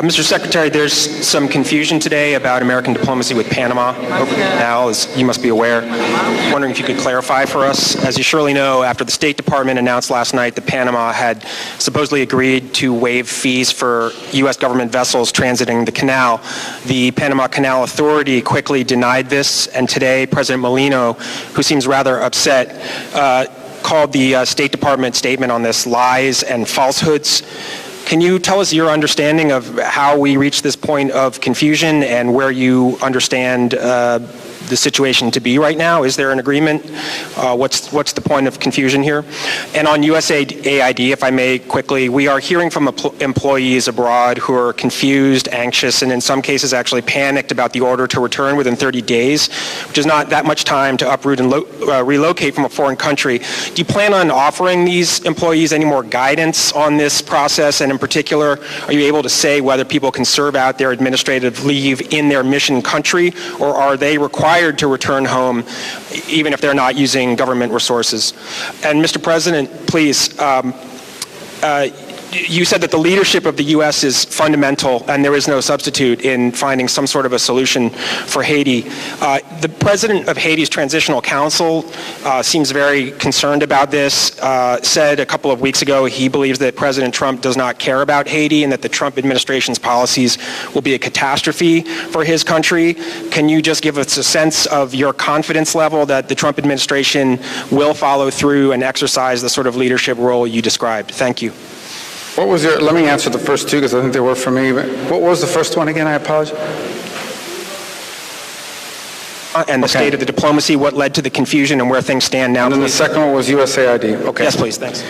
Mr. Secretary, there's some confusion today about American diplomacy with Panama over the canal, as you must be aware. Wondering if you could clarify for us. As you surely know, after the State Department announced last night that Panama had supposedly agreed to waive fees for U.S. government vessels transiting the canal, the Panama Canal Authority quickly denied this, and today President Molino, who seems rather upset, called the State Department statement on this lies and falsehoods. Can you tell us your understanding of how we reached this point of confusion and where you understand the situation to be right now? Is there an agreement? What's the point of confusion here? And on USAID, if I may quickly, we are hearing from employees abroad who are confused, anxious, and in some cases actually panicked about the order to return within 30 days, which is not that much time to uproot and relocate from a foreign country. Do you plan on offering these employees any more guidance on this process? And in particular, are you able to say whether people can serve out their administrative leave in their mission country, or are they required to return home even if they're not using government resources? And Mr. President, please, you said that the leadership of the U.S. is fundamental and there is no substitute in finding some sort of a solution for Haiti. The president of Haiti's Transitional Council seems very concerned about this, said a couple of weeks ago he believes that President Trump does not care about Haiti and that the Trump administration's policies will be a catastrophe for his country. Can you just give us a sense of your confidence level that the Trump administration will follow through and exercise the sort of leadership role you described? Thank you. What was your, let me answer the first two because I think they were for me. But what was the first one again? I apologize. And the state of the diplomacy, what led to the confusion and where things stand now. And then the second one was USAID. Okay. Yes, please. Thanks.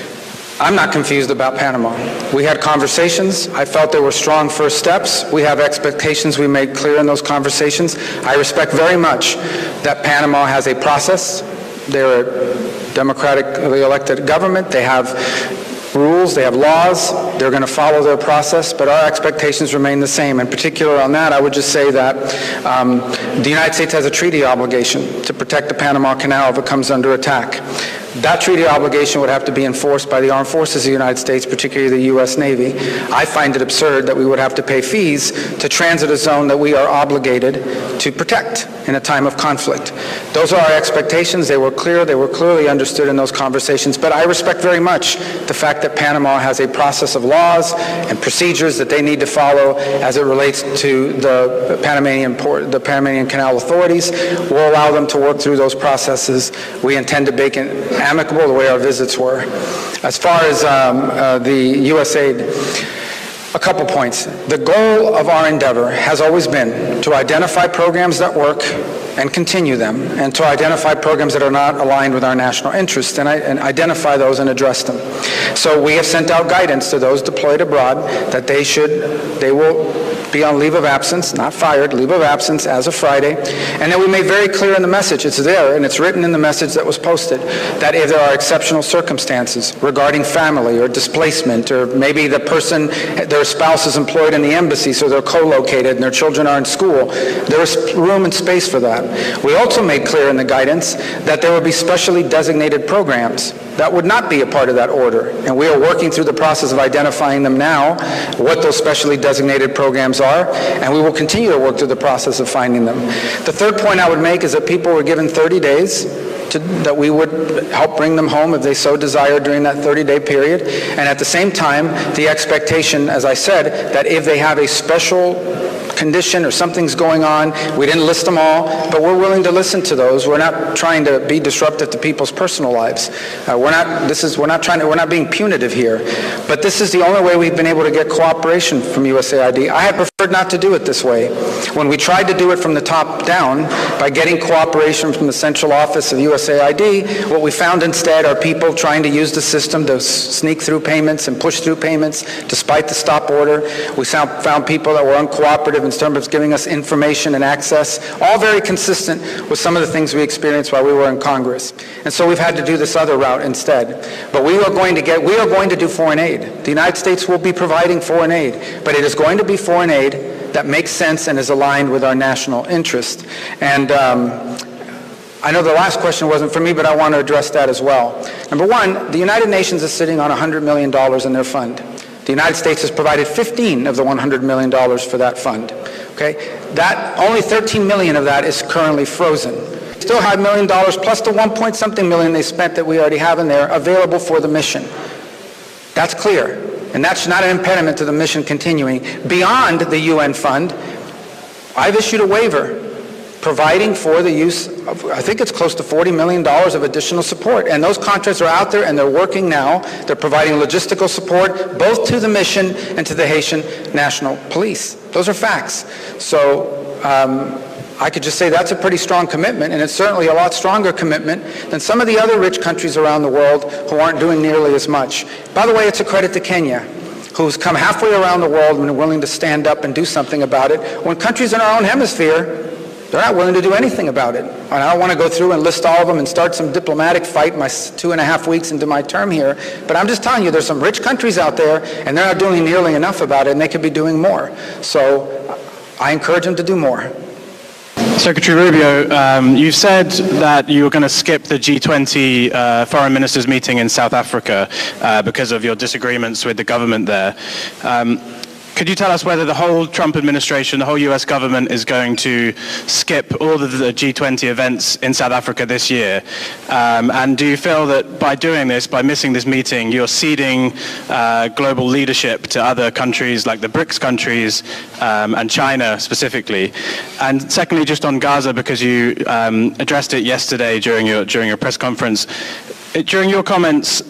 I'm not confused about Panama. We had conversations. I felt there were strong first steps. We have expectations we made clear in those conversations. I respect very much that Panama has a process. They're a democratically elected government. They have rules, they have laws, they're going to follow their process, but our expectations remain the same. In particular on that, I would just say that the United States has a treaty obligation to protect the Panama Canal if it comes under attack. That treaty obligation would have to be enforced by the armed forces of the United States, particularly the U.S. Navy. I find it absurd that we would have to pay fees to transit a zone that we are obligated to protect in a time of conflict. Those are our expectations. They were clear. They were clearly understood in those conversations. But I respect very much the fact that Panama has a process of laws and procedures that they need to follow as it relates to the Panamanian Canal authorities. We'll allow them to work through those processes. We intend to make it amicable the way our visits were. As far as the USAID, a couple points. The goal of our endeavor has always been to identify programs that work and continue them, and to identify programs that are not aligned with our national interests and identify those and address them. So we have sent out guidance to those deployed abroad that they will be on leave of absence, not fired, leave of absence as of Friday. And then we made very clear in the message, it's there and it's written in the message that was posted, that if there are exceptional circumstances regarding family or displacement, or maybe the person, their spouse is employed in the embassy so they're co-located and their children are in school, there is room and space for that. We also made clear in the guidance that there would be specially designated programs that would not be a part of that order. And we are working through the process of identifying them now, what those specially designated programs are, and we will continue to work through the process of finding them. The third point I would make is that people were given 30 days that we would help bring them home if they so desired during that 30-day period. And at the same time, the expectation, as I said, that if they have a special condition or something's going on, we didn't list them all, but we're willing to listen to those. We're not trying to be disruptive to people's personal lives. We're not being punitive here. But this is the only way we've been able to get cooperation from USAID. I had preferred not to do it this way. When we tried to do it from the top down by getting cooperation from the central office of USAID, what we found instead are people trying to use the system to sneak through payments and push through payments despite the stop order. We found people that were uncooperative in terms of giving us information and access, all very consistent with some of the things we experienced while we were in Congress. And so we've had to do this other route instead. But we are going to do foreign aid. The United States will be providing foreign aid, but it is going to be foreign aid that makes sense and is aligned with our national interest. And I know the last question wasn't for me, but I want to address that as well. Number one, the United Nations is sitting on $100 million in their fund. The United States has provided 15 of the $100 million for that fund. Okay? That, only 13 million of that is currently frozen. Still have $1 million plus the 1-point-something million they spent that we already have in there available for the mission. That's clear. And that's not an impediment to the mission continuing. Beyond the UN fund, I've issued a waiver providing for the use of, I think it's close to $40 million of additional support. And those contracts are out there and they're working now. They're providing logistical support both to the mission and to the Haitian National Police. Those are facts. So I could just say that's a pretty strong commitment, and it's certainly a lot stronger commitment than some of the other rich countries around the world who aren't doing nearly as much. By the way, it's a credit to Kenya, who's come halfway around the world and are willing to stand up and do something about it, when countries in our own hemisphere, they're not willing to do anything about it. And I don't want to go through and list all of them and start some diplomatic fight my 2.5 weeks into my term here, but I'm just telling you there's some rich countries out there and they're not doing nearly enough about it, and they could be doing more. So I encourage them to do more. Secretary Rubio, you've said that you were going to skip the G20 foreign ministers meeting in South Africa because of your disagreements with the government there. Could you tell us whether the whole Trump administration, the whole US government is going to skip all of the G20 events in South Africa this year? And do you feel that by doing this, by missing this meeting, you're ceding global leadership to other countries like the BRICS countries and China specifically? And secondly, just on Gaza, because you addressed it yesterday during your press conference, during your comments,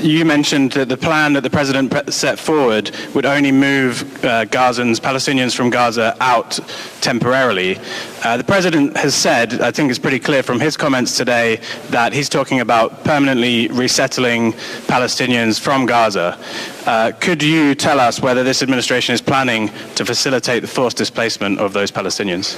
you mentioned that the plan that the president set forward would only move Palestinians from Gaza out temporarily. The president has said, I think it's pretty clear from his comments today, that he's talking about permanently resettling Palestinians from Gaza. Could you tell us whether this administration is planning to facilitate the forced displacement of those Palestinians?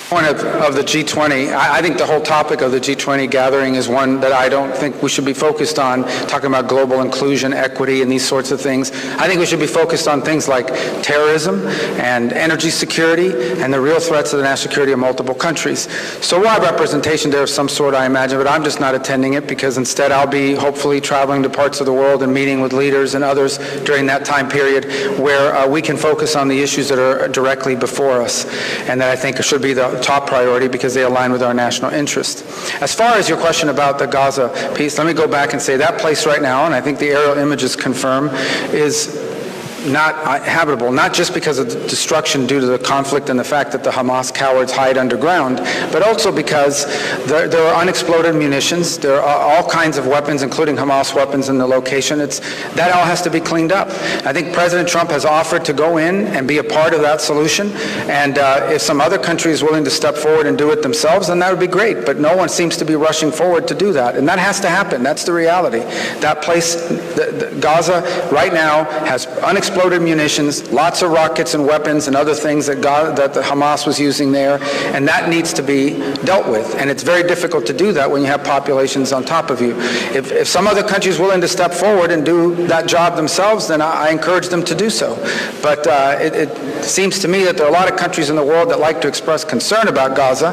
Point of the G20, I think the whole topic of the G20 gathering is one that I don't think we should be focused on, talking about global inclusion, equity, and these sorts of things. I think we should be focused on things like terrorism and energy security and the real threats to the national security of multiple countries. So we'll have representation there of some sort, I imagine, but I'm just not attending it because instead I'll be hopefully traveling to parts of the world and meeting with leaders and others during that time period where we can focus on the issues that are directly before us and that I think should be the top priority because they align with our national interest. As far as your question about the Gaza piece, let me go back and say that place right now, and I think the aerial images confirm, is not habitable, not just because of the destruction due to the conflict and the fact that the Hamas cowards hide underground, but also because there are unexploded munitions, there are all kinds of weapons, including Hamas weapons in the location. That all has to be cleaned up. I think President Trump has offered to go in and be a part of that solution, and if some other country is willing to step forward and do it themselves, then that would be great, but no one seems to be rushing forward to do that, and that has to happen. That's the reality. That place, Gaza, right now has unexploded munitions, lots of rockets and weapons and other things that the Hamas was using there, and that needs to be dealt with. And it's very difficult to do that when you have populations on top of you. If some other country is willing to step forward and do that job themselves, then I encourage them to do so. But it seems to me that there are a lot of countries in the world that like to express concern about Gaza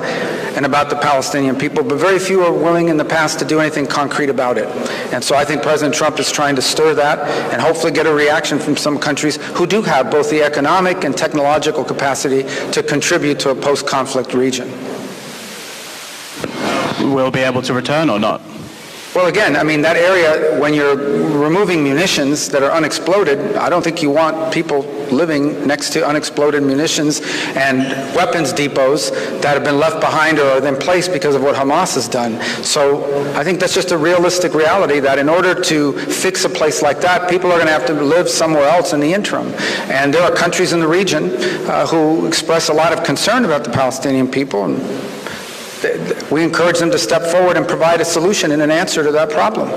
and about the Palestinian people, but very few are willing in the past to do anything concrete about it. And so I think President Trump is trying to stir that and hopefully get a reaction from some countries who do have both the economic and technological capacity to contribute to a post-conflict region. Will be able to return or not? Well, again, I mean, that area, when you're removing munitions that are unexploded, I don't think you want people living next to unexploded munitions and weapons depots that have been left behind or are in place because of what Hamas has done. So I think that's just a realistic reality that in order to fix a place like that, people are going to have to live somewhere else in the interim. And there are countries in the region who express a lot of concern about the Palestinian people, and we encourage them to step forward and provide a solution and an answer to that problem.